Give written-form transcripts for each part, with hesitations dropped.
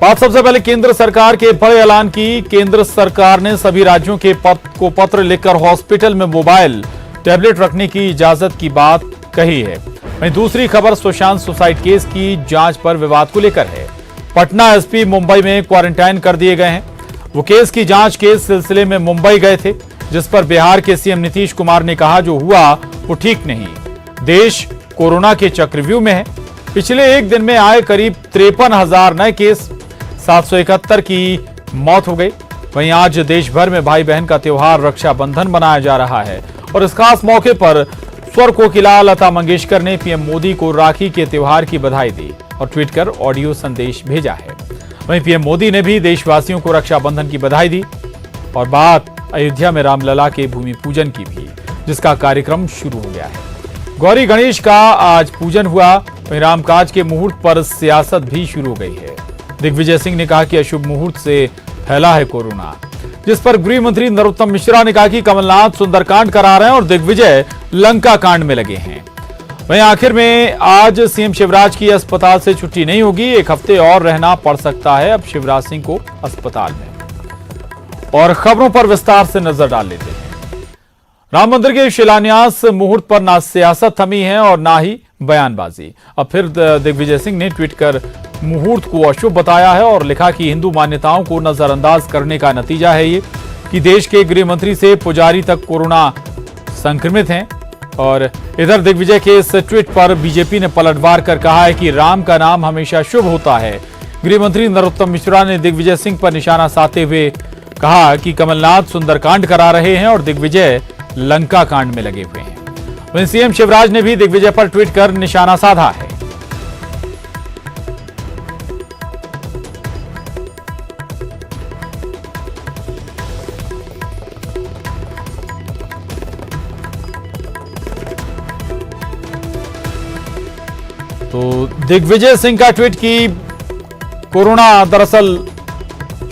बात सबसे पहले केंद्र सरकार के बड़े ऐलान की। केंद्र सरकार ने सभी राज्यों के को पत्र लिखकर हॉस्पिटल में मोबाइल टैबलेट रखने की इजाजत की बात कही है। वहीं दूसरी खबर सुशांत सुसाइड केस की जांच पर विवाद को लेकर है। पटना एसपी मुंबई में क्वारंटाइन कर दिए गए हैं। वो केस की जांच के सिलसिले में मुंबई गए थे, जिस पर बिहार के सीएम नीतीश कुमार ने कहा जो हुआ वो ठीक नहीं। देश कोरोना के चक्रव्यूह में है। पिछले एक दिन में आए करीब 53,000 नए केस, 771 की मौत हो गई। वहीं आज देश भर में भाई बहन का त्योहार रक्षाबंधन मनाया जा रहा है और इस खास मौके पर स्वर कोकिला लता मंगेशकर ने पीएम मोदी को राखी के त्योहार की बधाई दी और ट्वीट कर ऑडियो संदेश भेजा है। वहीं पीएम मोदी ने भी देशवासियों को रक्षाबंधन की बधाई दी और बात अयोध्या में रामलला के भूमि पूजन की भी, जिसका कार्यक्रम शुरू हो गया है। गौरी गणेश का आज पूजन हुआ। वहीं रामकाज के मुहूर्त पर सियासत भी शुरू हो गई है। दिग्विजय सिंह ने कहा कि अशुभ मुहूर्त से फैला है कोरोना, जिस पर गृह मंत्री नरोत्तम मिश्रा ने कहा कि कमलनाथ सुंदरकांड करा रहे हैं और दिग्विजय लंका कांड में लगे हैं। वहीं आखिर में आज सीएम शिवराज की अस्पताल से छुट्टी नहीं होगी। 1 हफ्ते और रहना पड़ सकता है अब शिवराज सिंह को अस्पताल में। और खबरों पर विस्तार से नजर डाल लेते हैं। राम मंदिर के शिलान्यास मुहूर्त पर ना सियासत थमी है और ना ही बयानबाजी। अब फिर दिग्विजय सिंह ने ट्वीट कर मुहूर्त को अशुभ बताया है और लिखा कि हिंदू मान्यताओं को नजरअंदाज करने का नतीजा है ये कि देश के गृह मंत्री से पुजारी तक कोरोना संक्रमित हैं। और इधर दिग्विजय के इस ट्वीट पर बीजेपी ने पलटवार कर कहा है कि राम का नाम हमेशा शुभ होता है। गृह मंत्री नरोत्तम मिश्रा ने दिग्विजय सिंह पर निशाना साधते हुए कहा कि कमलनाथ सुंदरकांड करा रहे हैं और दिग्विजय लंका कांड में लगे हुए हैं। वहीं सीएम शिवराज ने भी दिग्विजय पर ट्वीट कर निशाना साधा है। तो दिग्विजय सिंह का ट्वीट की कोरोना दरअसल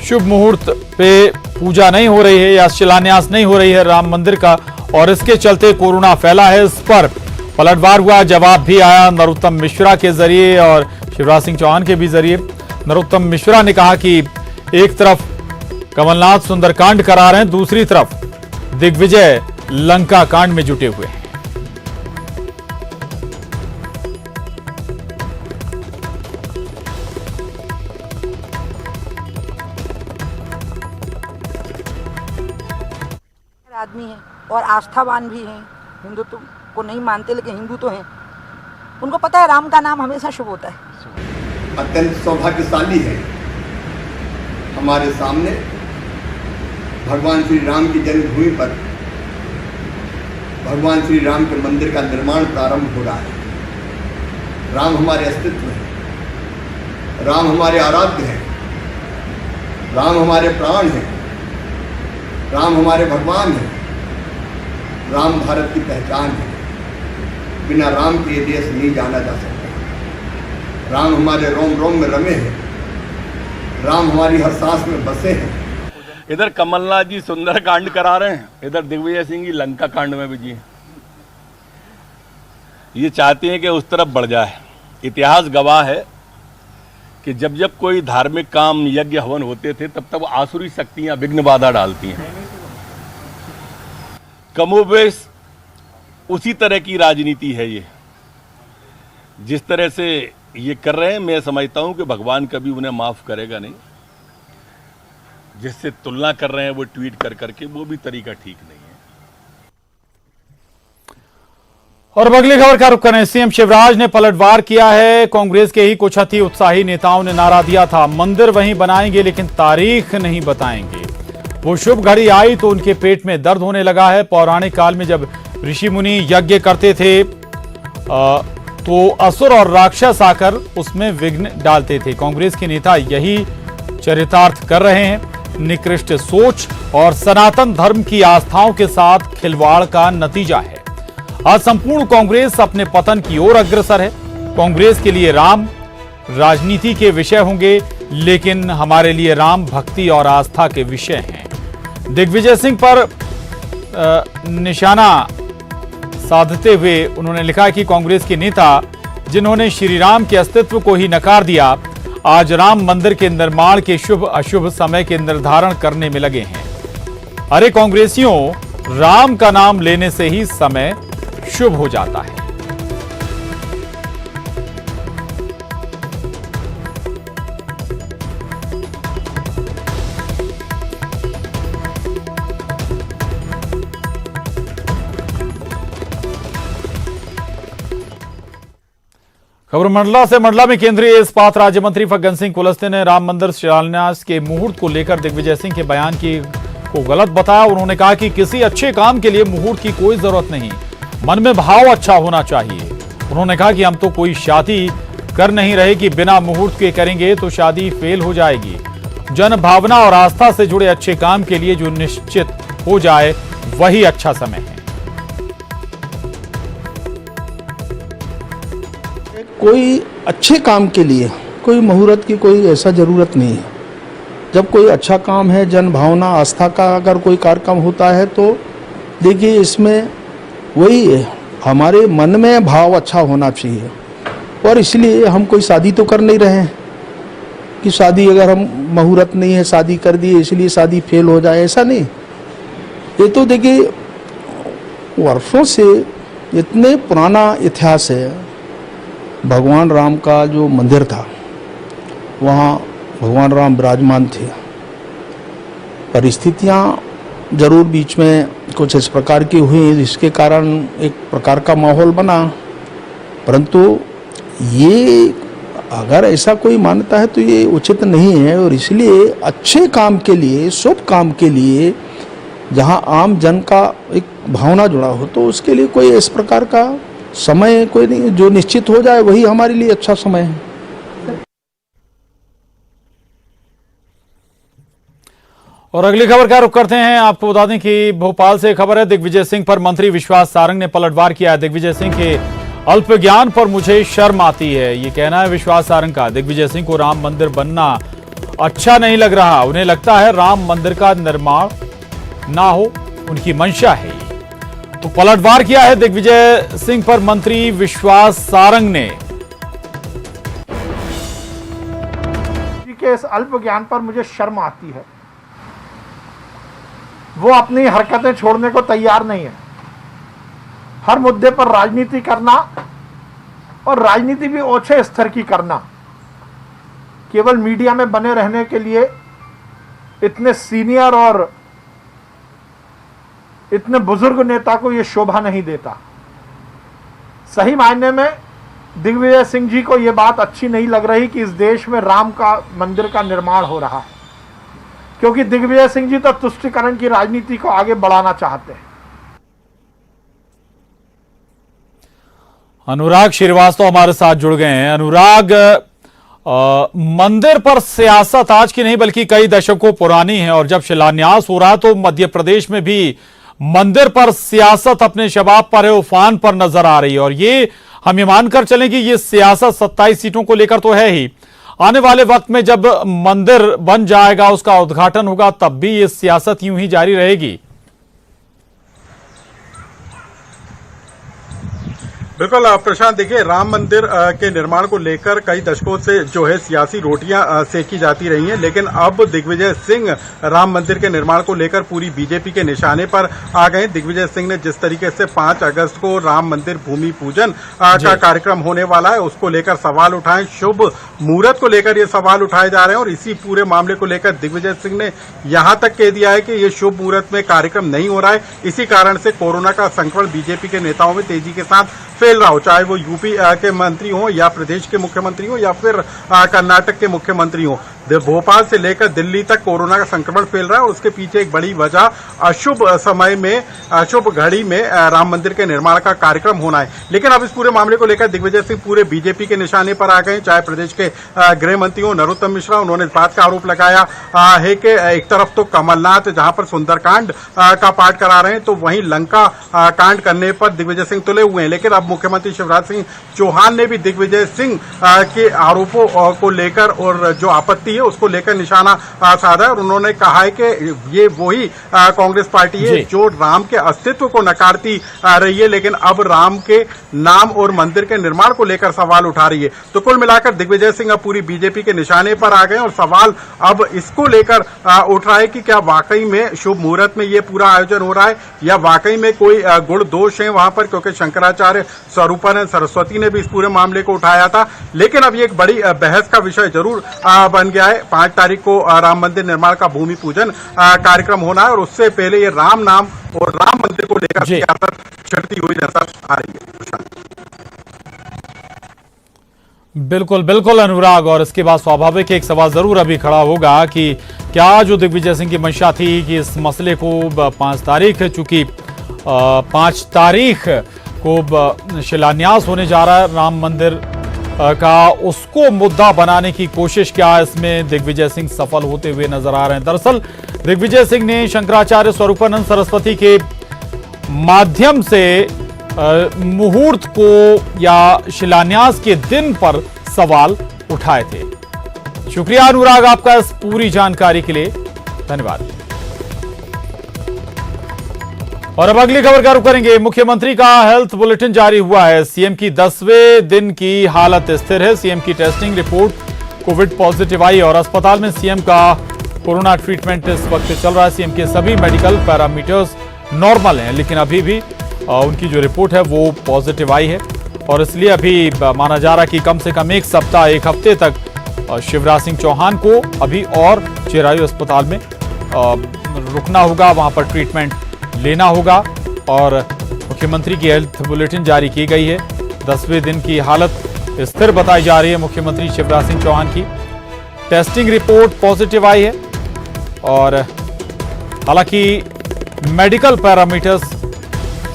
शुभ मुहूर्त पे पूजा नहीं हो रही है या शिलान्यास नहीं हो रही है राम मंदिर का और इसके चलते कोरोना फैला है। इस पर पलटवार हुआ। जवाब भी आया नरोत्तम मिश्रा के जरिए और शिवराज सिंह चौहान के भी जरिए। नरोत्तम मिश्रा ने कहा कि एक तरफ कमलनाथ सुंदरकांड करा रहे हैं, दूसरी तरफ दिग्विजय लंका कांड में जुटे हुए हैं। आदमी हैं और आस्थावान भी हैं। हिंदुत्व को नहीं मानते लेकिन हिंदू तो हैं। उनको पता है राम का नाम हमेशा शुभ होता है। अत्यंत सौभाग्यशाली है हमारे सामने भगवान श्री राम की जन्मभूमि पर भगवान श्री राम के मंदिर का निर्माण प्रारंभ हो रहा है। राम हमारे अस्तित्व है, राम हमारे आराध्य हैं, राम हमारे प्राण हैं, राम हमारे भगवान हैं, राम भारत की पहचान है। बिना राम के ये देश नहीं जाना जा सकता। राम हमारे रोम रोम में रमे हैं, राम हमारी हर सांस में बसे हैं। इधर कमलनाथ जी सुंदर कांड करा रहे हैं, इधर दिग्विजय सिंह जी लंका कांड में भी जी ये चाहते हैं कि उस तरफ बढ़ जाए। इतिहास गवाह है कि जब जब कोई धार्मिक काम यज्ञ हवन होते थे तब तब आसुरी शक्तियां विघ्न बाधा डालती हैं। कमोबेश उसी तरह की राजनीति है ये। जिस तरह से ये कर रहे हैं मैं समझता हूं कि भगवान कभी उन्हें माफ करेगा नहीं। जिससे तुलना कर रहे हैं वो ट्वीट कर करके, वो भी तरीका ठीक नहीं है। और अब अगली खबर का रुख करें। सीएम शिवराज ने पलटवार किया है। कांग्रेस के ही कुछ अति उत्साही नेताओं ने नारा दिया था, मंदिर वहीं बनाएंगे लेकिन तारीख नहीं बताएंगे। वो शुभ घड़ी आई तो उनके पेट में दर्द होने लगा है। पौराणिक काल में जब ऋषि मुनि यज्ञ करते थे तो असुर और राक्षस आकर उसमें विघ्न डालते थे। कांग्रेस के नेता यही चरितार्थ कर रहे हैं। निकृष्ट सोच और सनातन धर्म की आस्थाओं के साथ खिलवाड़ का नतीजा है। आज संपूर्ण कांग्रेस अपने पतन की ओर अग्रसर है। कांग्रेस के लिए राम राजनीति के विषय होंगे, लेकिन हमारे लिए राम भक्ति और आस्था के विषय हैं। दिग्विजय सिंह पर निशाना साधते हुए उन्होंने लिखा कि कांग्रेस के नेता जिन्होंने श्री राम के अस्तित्व को ही नकार दिया, आज राम मंदिर के निर्माण के शुभ अशुभ समय के निर्धारण करने में लगे हैं। अरे कांग्रेसियों, राम का नाम लेने से ही समय शुभ हो जाता है। खबर मंडला से। मंडला में केंद्रीय इस्पात राज्य मंत्री फग्गन सिंह कुलस्ते ने राम मंदिर शिलान्यास के मुहूर्त को लेकर दिग्विजय सिंह के बयान को गलत बताया। उन्होंने कहा कि किसी अच्छे काम के लिए मुहूर्त की कोई जरूरत नहीं, मन में भाव अच्छा होना चाहिए। उन्होंने कहा कि हम तो कोई शादी कर नहीं रहे कि बिना मुहूर्त के करेंगे तो शादी फेल हो जाएगी। जन भावना और आस्था से जुड़े अच्छे काम के लिए जो निश्चित हो जाए वही अच्छा समय है। कोई अच्छे काम के लिए कोई मुहूर्त की कोई ऐसा ज़रूरत नहीं है। जब कोई अच्छा काम है, जन भावना आस्था का अगर कोई कार्यक्रम होता है तो देखिए इसमें वही है, हमारे मन में भाव अच्छा होना चाहिए। और इसलिए हम कोई शादी तो कर नहीं रहे हैं कि शादी अगर हम मुहूर्त नहीं है शादी कर दिए इसलिए शादी फेल हो जाए, ऐसा नहीं। ये तो देखिए वर्षों से इतने पुराना इतिहास है। भगवान राम का जो मंदिर था वहाँ भगवान राम विराजमान थे। परिस्थितियाँ जरूर बीच में कुछ इस प्रकार की हुई जिसके कारण एक प्रकार का माहौल बना, परंतु ये अगर ऐसा कोई मानता है तो ये उचित नहीं है। और इसलिए अच्छे काम के लिए, शुभ काम के लिए जहाँ आम जन का एक भावना जुड़ा हो तो उसके लिए कोई इस प्रकार का समय कोई नहीं, जो निश्चित हो जाए वही हमारे लिए अच्छा समय है। और अगली खबर का रुख करते हैं। आपको बता दें कि भोपाल से खबर है, दिग्विजय सिंह पर मंत्री विश्वास सारंग ने पलटवार किया है। दिग्विजय सिंह के अल्प ज्ञान पर मुझे शर्म आती है, ये कहना है विश्वास सारंग का। दिग्विजय सिंह को राम मंदिर बनना अच्छा नहीं लग रहा, उन्हें लगता है राम मंदिर का निर्माण ना हो, उनकी मंशा है। तो पलटवार किया है दिग्विजय सिंह पर मंत्री विश्वास सारंग ने। के इस अल्प ज्ञान पर मुझे शर्म आती है। वो अपनी हरकतें छोड़ने को तैयार नहीं है। हर मुद्दे पर राजनीति करना और राजनीति भी ओछे स्तर की करना, केवल मीडिया में बने रहने के लिए इतने सीनियर और इतने बुजुर्ग नेता को यह शोभा नहीं देता। सही मायने में दिग्विजय सिंह जी को यह बात अच्छी नहीं लग रही कि इस देश में राम का मंदिर का निर्माण हो रहा है, क्योंकि दिग्विजय सिंह जी तो तुष्टीकरण की राजनीति को आगे बढ़ाना चाहते हैं। अनुराग श्रीवास्तव हमारे साथ जुड़ गए हैं। अनुराग, मंदिर पर सियासत आज की नहीं बल्कि कई दशकों पुरानी है, और जब शिलान्यास हो रहा तो मध्य प्रदेश में भी मंदिर पर सियासत अपने शबाब पर है, उफान पर नजर आ रही है। और ये हम ये मानकर चलें कि ये सियासत 27 सीटों को लेकर तो है ही, आने वाले वक्त में जब मंदिर बन जाएगा, उसका उद्घाटन होगा, तब भी ये सियासत यूं ही जारी रहेगी। बिल्कुल प्रशांत, देखिए राम मंदिर के निर्माण को लेकर कई दशकों से जो है सियासी रोटियां सेकी जाती रही हैं, लेकिन अब दिग्विजय सिंह राम मंदिर के निर्माण को लेकर पूरी बीजेपी के निशाने पर आ गए। दिग्विजय सिंह ने जिस तरीके से 5 अगस्त को राम मंदिर भूमि पूजन का कार्यक्रम होने वाला है उसको लेकर सवाल उठाए, शुभ मुहूर्त को लेकर ये सवाल उठाए जा रहे हैं। और इसी पूरे मामले को लेकर दिग्विजय सिंह ने यहां तक कह दिया है कि ये शुभ मुहूर्त में कार्यक्रम नहीं हो रहा है, इसी कारण से कोरोना का संक्रमण बीजेपी के नेताओं में तेजी के साथ फैल रहा हो, चाहे वो यूपी के मंत्री हो या प्रदेश के मुख्यमंत्री हो या फिर कर्नाटक के मुख्यमंत्री हो। भोपाल से लेकर दिल्ली तक कोरोना का संक्रमण फैल रहा है और उसके पीछे एक बड़ी वजह अशुभ समय में, अशुभ घड़ी में राम मंदिर के निर्माण का कार्यक्रम होना है। लेकिन अब इस पूरे मामले को लेकर दिग्विजय सिंह पूरे बीजेपी के निशाने पर आ गए, चाहे प्रदेश के गृह मंत्री हो नरोत्तम मिश्रा, उन्होंने इस बात का आरोप लगाया है कि एक तरफ तो कमलनाथ जहां पर सुंदरकांड का पाठ करा रहे हैं तो वहीं लंका कांड करने पर दिग्विजय सिंह तुले हुए हैं। लेकिन अब मुख्यमंत्री शिवराज सिंह चौहान ने भी दिग्विजय सिंह के आरोपों को लेकर और जो आपत्ति है उसको लेकर निशाना साधा है और उन्होंने कहा है कि ये वही कांग्रेस पार्टी है जो राम के अस्तित्व को नकारती रही है, लेकिन अब राम के नाम और मंदिर के निर्माण को लेकर सवाल उठा रही है। तो कुल मिलाकर दिग्विजय सिंह अब पूरी बीजेपी के निशाने पर आ गए और सवाल अब इसको लेकर उठ रहा है कि क्या वाकई में शुभ मुहूर्त में ये पूरा आयोजन हो रहा है या वाकई में कोई गुण दोष है वहां पर, क्योंकि शंकराचार्य स्वरूपानंद सरस्वती ने भी इस पूरे मामले को उठाया था। लेकिन अब ये एक बड़ी बहस का विषय जरूर बन गया है। 5 तारीख को राम मंदिर निर्माण का भूमि पूजन कार्यक्रम होना है और उससे पहले ये राम नाम और राम मंदिर को लेकर सियासत छिड़ती हुई नजर आ रही है। बिल्कुल बिल्कुल अनुराग, और इसके बाद स्वाभाविक एक सवाल जरूर अभी खड़ा होगा कि क्या जो दिग्विजय सिंह की मंशा थी कि इस मसले को 5 तारीख, चूंकि 5 तारीख को शिलान्यास होने जा रहा है राम मंदिर का, उसको मुद्दा बनाने की कोशिश क्या इसमें दिग्विजय सिंह सफल होते हुए नजर आ रहे हैं। दरअसल दिग्विजय सिंह ने शंकराचार्य स्वरूपानंद सरस्वती के माध्यम से मुहूर्त को या शिलान्यास के दिन पर सवाल उठाए थे। शुक्रिया अनुराग आपका इस पूरी जानकारी के लिए, धन्यवाद। और अब अगली खबर का रुख करेंगे। मुख्यमंत्री का हेल्थ बुलेटिन जारी हुआ है। सीएम की 10वें दिन की हालत स्थिर है। सीएम की टेस्टिंग रिपोर्ट कोविड पॉजिटिव आई और अस्पताल में सीएम का कोरोना ट्रीटमेंट इस वक्त चल रहा है। सीएम के सभी मेडिकल पैरामीटर्स नॉर्मल हैं, लेकिन अभी भी उनकी जो रिपोर्ट है वो पॉजिटिव आई है और इसलिए अभी माना जा रहा है कि कम से कम 1 सप्ताह 1 हफ्ते तक शिवराज सिंह चौहान को अभी और चिरायु अस्पताल में रुकना होगा, वहां पर ट्रीटमेंट लेना होगा। और मुख्यमंत्री की हेल्थ बुलेटिन जारी की गई है। 10वें दिन की हालत स्थिर बताई जा रही है मुख्यमंत्री शिवराज सिंह चौहान की। टेस्टिंग रिपोर्ट पॉजिटिव आई है और हालांकि मेडिकल पैरामीटर्स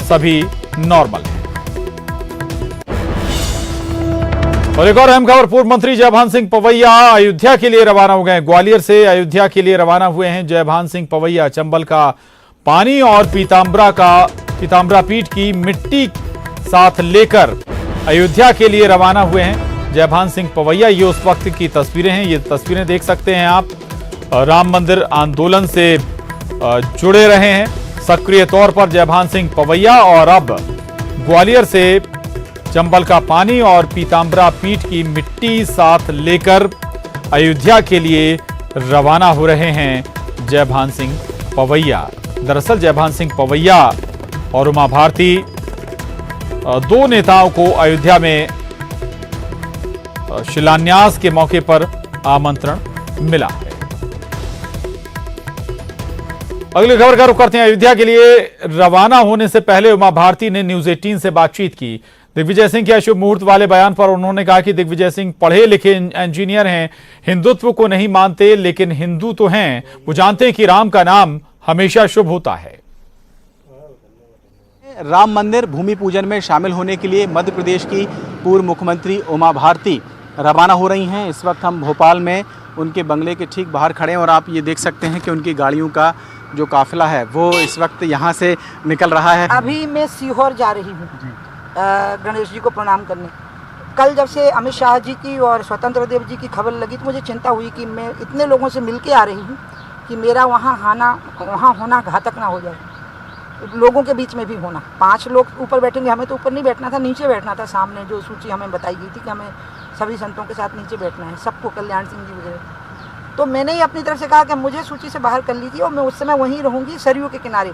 सभी नॉर्मल हैं। और एक और अहम खबर, पूर्व मंत्री जयभान सिंह पवैया अयोध्या के लिए रवाना हो गए। ग्वालियर से अयोध्या के लिए रवाना हुए हैं जयभान सिंह पवैया। चंबल का पानी और पीताम्बरा पीठ की मिट्टी साथ लेकर अयोध्या के लिए रवाना हुए हैं जयभान सिंह पवैया। ये उस वक्त की तस्वीरें हैं, ये तस्वीरें देख सकते हैं आप। राम मंदिर आंदोलन से जुड़े रहे हैं सक्रिय तौर पर जयभान सिंह पवैया और अब ग्वालियर से चंबल का पानी और पीताम्बरा पीठ की मिट्टी साथ लेकर अयोध्या के लिए रवाना हो रहे हैं जयभान सिंह पवैया। दरअसल जयभान सिंह पवैया और उमा भारती 2 नेताओं को अयोध्या में शिलान्यास के मौके पर आमंत्रण मिला है। अगली खबर का रुख करते हैं। अयोध्या के लिए रवाना होने से पहले उमा भारती ने न्यूज 18 से बातचीत की। दिग्विजय सिंह के अशुभ मुहूर्त वाले बयान पर उन्होंने कहा कि दिग्विजय सिंह पढ़े लिखे इंजीनियर हैं, हिंदुत्व को नहीं मानते लेकिन हिंदू तो हैं। वो जानते हैं कि राम का नाम हमेशा शुभ होता है। राम मंदिर भूमि पूजन में शामिल होने के लिए मध्य प्रदेश की पूर्व मुख्यमंत्री उमा भारती रवाना हो रही हैं। इस वक्त हम भोपाल में उनके बंगले के ठीक बाहर खड़े हैं और आप ये देख सकते हैं कि उनकी गाड़ियों का जो काफिला है वो इस वक्त यहाँ से निकल रहा है। अभी मैं सीहोर जा रही हूँ गणेश जी को प्रणाम करने। कल जब से अमित शाह जी की और स्वतंत्र देव जी की खबर लगी तो मुझे चिंता हुई कि मैं इतने लोगों से मिल के आ रही हूँ कि मेरा वहाँ होना घातक ना हो जाए, लोगों के बीच में भी होना। 5 लोग ऊपर बैठेंगे, हमें तो ऊपर नहीं बैठना था, नीचे बैठना था। सामने जो सूची हमें बताई गई थी कि हमें सभी संतों के साथ नीचे बैठना है, सबको, कल्याण सिंह जी वगैरह। तो मैंने ही अपनी तरफ से कहा कि मुझे सूची से बाहर कर लीजिए और मैं उस समय वहीं रहूँगी सरयू के किनारे,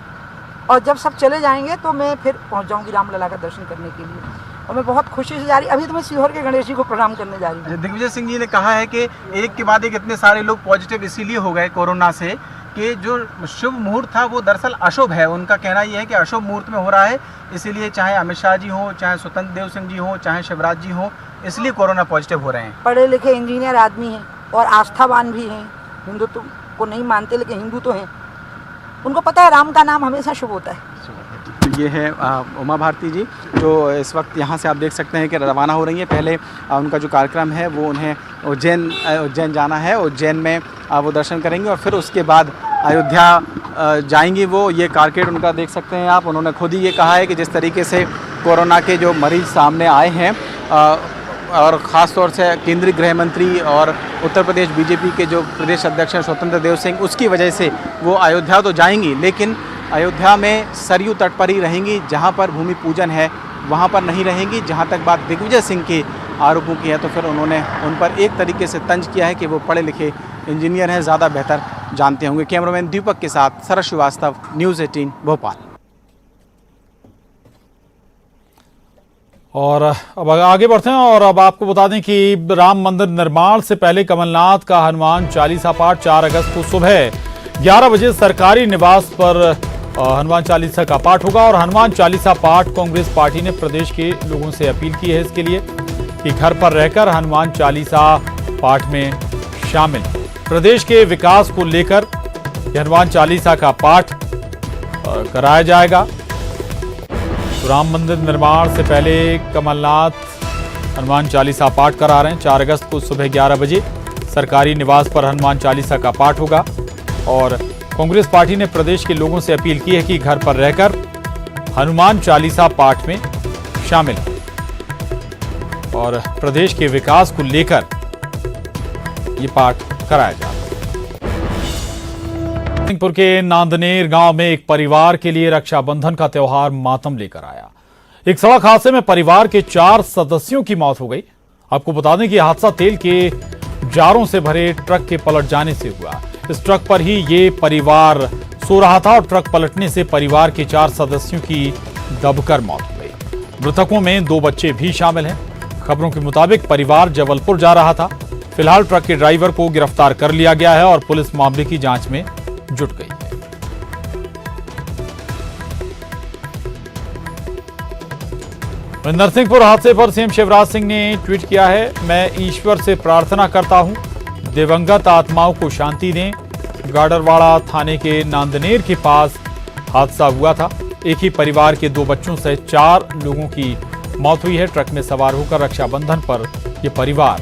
और जब सब चले जाएंगे तो मैं फिर पहुँच जाऊँगी रामलला का दर्शन करने के लिए। और मैं बहुत खुशी से जा रही। अभी तो मैं सीहोर के गणेश जी को प्रणाम करने जा रही हूँ। दिग्विजय सिंह जी ने कहा है कि एक के बाद एक इतने सारे लोग पॉजिटिव इसीलिए हो गए कोरोना से कि जो शुभ मुहूर्त था वो दरअसल अशुभ है। उनका कहना यह है कि अशुभ मुहूर्त में हो रहा है, इसीलिए चाहे अमित शाह जी हो, चाहे स्वतंत्र देव सिंह जी हो, चाहे शिवराज जी हो, इसलिए कोरोना पॉजिटिव हो रहे हैं। पढ़े लिखे इंजीनियर आदमी हैं और आस्थावान भी हैं, हिंदुत्व को नहीं मानते लेकिन हिंदू तो हैं। उनको पता है राम का नाम हमेशा शुभ होता है। ये है उमा भारती जी जो इस वक्त यहाँ से आप देख सकते हैं कि रवाना हो रही है। पहले उनका जो कार्यक्रम है वो उन्हें उज्जैन जाना है। उज्जैन में वो दर्शन करेंगे और फिर उसके बाद अयोध्या जाएंगी वो। ये कारकेड उनका देख सकते हैं आप। उन्होंने खुद ही ये कहा है कि जिस तरीके से कोरोना के जो मरीज सामने आए हैं और ख़ास तौर से केंद्रीय गृह मंत्री और उत्तर प्रदेश बीजेपी के जो प्रदेश अध्यक्ष हैं स्वतंत्र देव सिंह, उसकी वजह से वो अयोध्या तो जाएंगी, लेकिन अयोध्या में सरयू तट पर ही रहेंगी। जहाँ पर भूमि पूजन है वहाँ पर नहीं रहेंगी। जहाँ तक बात दिग्विजय सिंह के आरोपों की है तो फिर उन्होंने उन पर एक तरीके से तंज किया है कि वो पढ़े लिखे इंजीनियर हैं, ज़्यादा बेहतर जानते होंगे। कैमरामैन दीपक के साथ शरद श्रीवास्तव, न्यूज़ 18 भोपाल। और अब आगे बढ़ते हैं और अब आपको बता दें कि राम मंदिर निर्माण से पहले कमलनाथ का हनुमान चालीसा पाठ 4 अगस्त को सुबह 11 बजे सरकारी निवास पर हनुमान चालीसा का पाठ होगा। और हनुमान चालीसा पाठ कांग्रेस पार्टी ने प्रदेश के लोगों से अपील की है इसके लिए कि घर पर रहकर हनुमान चालीसा पाठ में शामिल। प्रदेश के विकास को लेकर हनुमान चालीसा का पाठ कराया जाएगा। तो राम मंदिर निर्माण से पहले कमलनाथ हनुमान चालीसा पाठ करा रहे हैं। 4 अगस्त को सुबह 11 बजे सरकारी निवास पर हनुमान चालीसा का पाठ होगा। और कांग्रेस पार्टी ने प्रदेश के लोगों से अपील की है कि घर पर रहकर हनुमान चालीसा पाठ में शामिल और प्रदेश के विकास को लेकर ये पाठ कराया जा रहा है। सिंहपुर के नांदनेर गांव में एक परिवार के लिए रक्षाबंधन का त्यौहार मातम लेकर आया। एक सड़क हादसे में परिवार के 4 सदस्यों की मौत हो गई। आपको बता दें कि हादसा तेल के जारों से भरे ट्रक के पलट जाने से हुआ। इस ट्रक पर ही ये परिवार सो रहा था और ट्रक पलटने से परिवार के 4 सदस्यों की दबकर मौत हो गई। मृतकों में 2 बच्चे भी शामिल हैं। खबरों के मुताबिक परिवार जबलपुर जा रहा था। फिलहाल ट्रक के ड्राइवर को गिरफ्तार कर लिया गया है और पुलिस मामले की जांच में जुट गई है। नरसिंहपुर हादसे पर सीएम शिवराज सिंह ने ट्वीट किया है, मैं ईश्वर से प्रार्थना करता हूं दिवंगत आत्माओं को शांति दें। गाडरवाड़ा थाने के नांदनेर के पास हादसा हुआ था। एक ही परिवार के 2 बच्चों सहित 4 लोगों की मौत हुई है। ट्रक में सवार होकर रक्षाबंधन पर यह परिवार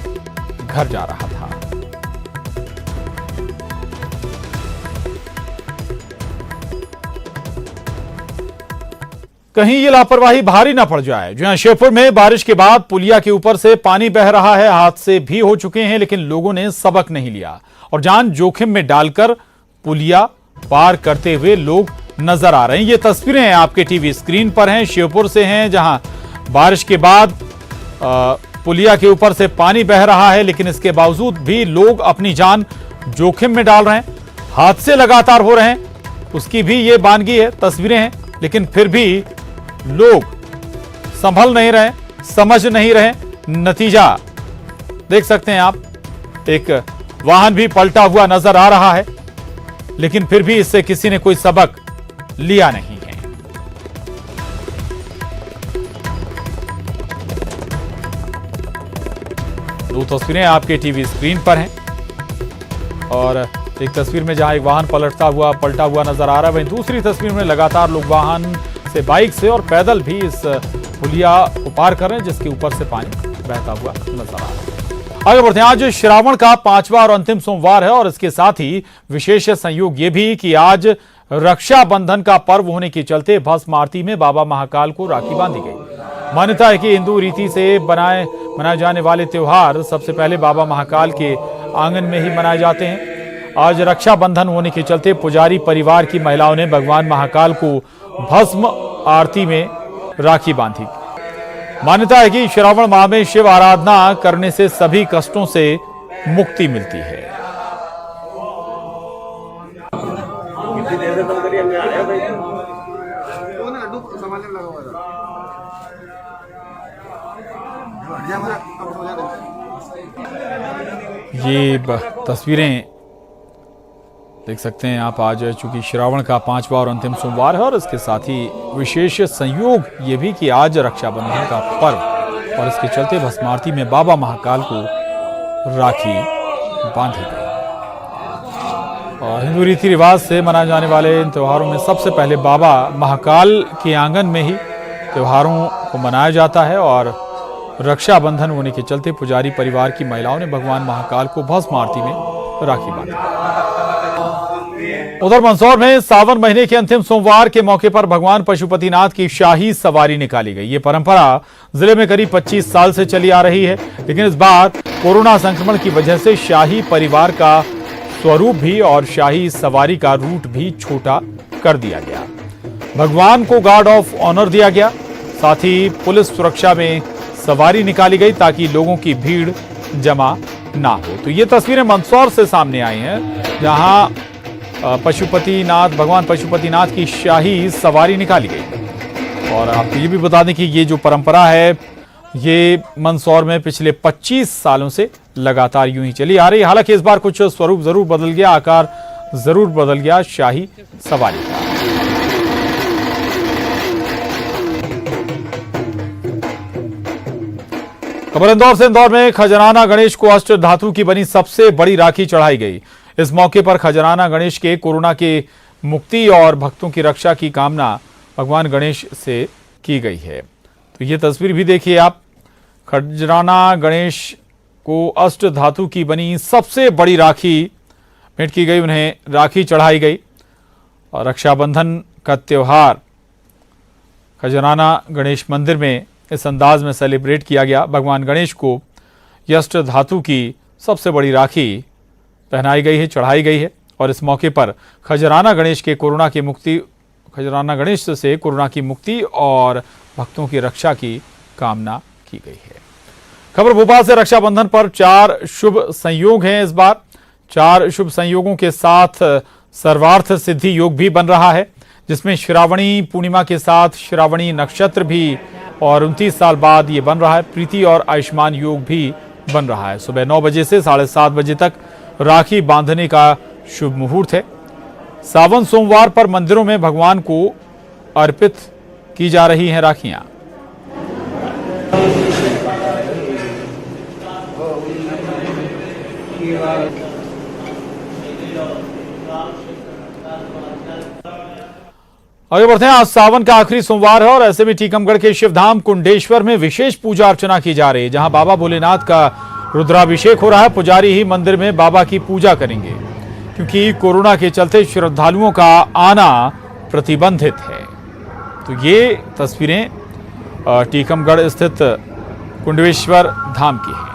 घर जा रहा था। कहीं ये लापरवाही भारी ना पड़ जाए। जहां श्योपुर में बारिश के बाद पुलिया के ऊपर से पानी बह रहा है। हादसे भी हो चुके हैं लेकिन लोगों ने सबक नहीं लिया और जान जोखिम में डालकर पुलिया पार करते हुए लोग नजर आ रहे हैं। ये तस्वीरें आपके टीवी स्क्रीन पर हैं, श्योपुर से हैं, जहां बारिश के बाद पुलिया के ऊपर से पानी बह रहा है लेकिन इसके बावजूद भी लोग अपनी जान जोखिम में डाल रहे हैं। हादसे लगातार हो रहे हैं, उसकी भी ये वानगी है, तस्वीरें हैं, लेकिन फिर भी लोग संभल नहीं रहे, समझ नहीं रहे। नतीजा देख सकते हैं आप, एक वाहन भी पलटा हुआ नजर आ रहा है लेकिन फिर भी इससे किसी ने कोई सबक लिया नहीं है। दो तस्वीरें आपके टीवी स्क्रीन पर हैं और एक तस्वीर में जहां एक वाहन पलटा हुआ नजर आ रहा है, वहीं दूसरी तस्वीर में लगातार लोग वाहन से, बाइक से और पैदल भी इस पुलिया को पार कर रहे हैं जिसके ऊपर से पानी बहता हुआ नजर आ रहा है। आगे बढ़ते हैं। आज श्रावण का 5वां और अंतिम सोमवार है और इसके साथ ही विशेष संयोग ये भी कि आज रक्षाबंधन का पर्व होने के चलते भस्म आरती में बाबा महाकाल को राखी बांधी गई। मान्यता है कि हिंदू रीति से मनाए जाने वाले त्योहार सबसे पहले बाबा महाकाल के आंगन में ही मनाए जाते हैं। आज रक्षाबंधन होने के चलते पुजारी परिवार की महिलाओं ने भगवान महाकाल को भस्म आरती में राखी बांधी। मान्यता है कि श्रावण माह में शिव आराधना करने से सभी कष्टों से मुक्ति मिलती है। ये तस्वीरें देख सकते हैं आप। आज चूंकि श्रावण का 5वां और अंतिम सोमवार है और इसके साथ ही विशेष संयोग ये भी कि आज रक्षाबंधन का पर्व और इसके चलते भस्म आरती में बाबा महाकाल को राखी बांधी गई। और हिंदू रीति रिवाज से मनाए जाने वाले इन त्योहारों में सबसे पहले बाबा महाकाल के आंगन में ही त्योहारों को मनाया जाता है और रक्षाबंधन होने के चलते पुजारी परिवार की महिलाओं ने भगवान महाकाल को भस्म आरती में राखी बांधी। उधर मंदसौर में सावन महीने के अंतिम सोमवार के मौके पर भगवान पशुपतिनाथ की शाही सवारी निकाली गई। ये परंपरा जिले में करीब 25 साल से चली आ रही है, लेकिन इस बार कोरोना संक्रमण की वजह से शाही परिवार का स्वरूप भी और शाही सवारी का रूट भी छोटा कर दिया गया। भगवान को गार्ड ऑफ ऑनर दिया गया, साथ ही पुलिस सुरक्षा में सवारी निकाली गई ताकि लोगों की भीड़ जमा ना हो। तो ये तस्वीरें मंदसौर से सामने आई हैं, जहां भगवान पशुपतिनाथ की शाही सवारी निकाली गई। और आपको ये भी बता दें कि ये जो परंपरा है ये मंदसौर में पिछले 25 सालों से लगातार यूं ही चली आ रही है। हालांकि इस बार कुछ स्वरूप जरूर बदल गया, आकार जरूर बदल गया शाही सवारी का। खबर इंदौर से। इंदौर में खजराना गणेश को अष्ट धातु की बनी सबसे बड़ी राखी चढ़ाई गई। इस मौके पर खजराना गणेश के कोरोना के मुक्ति और भक्तों की रक्षा की कामना भगवान गणेश से की गई है। तो ये तस्वीर भी देखिए आप। खजराना गणेश को अष्ट धातु की बनी सबसे बड़ी राखी भेंट की गई, उन्हें राखी चढ़ाई गई। और रक्षाबंधन का त्योहार खजराना गणेश मंदिर में इस अंदाज में सेलिब्रेट किया गया। भगवान गणेश को अष्ट धातु की सबसे बड़ी राखी पहनाई गई है, चढ़ाई गई है। और इस मौके पर खजराना गणेश से कोरोना की मुक्ति और भक्तों की रक्षा की कामना की गई है। खबर भोपाल से। रक्षाबंधन पर 4 शुभ संयोग हैं इस बार। 4 शुभ संयोगों के साथ सर्वार्थ सिद्धि योग भी बन रहा है, जिसमें श्रावणी पूर्णिमा के साथ श्रावणी नक्षत्र भी, और 29 साल बाद ये बन रहा है। प्रीति और आयुष्मान योग भी बन रहा है। सुबह 9 बजे से 7:30 बजे तक राखी बांधने का शुभ मुहूर्त है। सावन सोमवार पर मंदिरों में भगवान को अर्पित की जा रही हैं राखियां। आगे बढ़ते हैं। आज सावन का आखिरी सोमवार है और ऐसे में टीकमगढ़ के शिवधाम कुंडेश्वर में विशेष पूजा अर्चना की जा रही है, जहां बाबा भोलेनाथ का रुद्राभिषेक हो रहा है। पुजारी ही मंदिर में बाबा की पूजा करेंगे, क्योंकि कोरोना के चलते श्रद्धालुओं का आना प्रतिबंधित है। तो ये तस्वीरें टीकमगढ़ स्थित कुंडेश्वर धाम की हैं।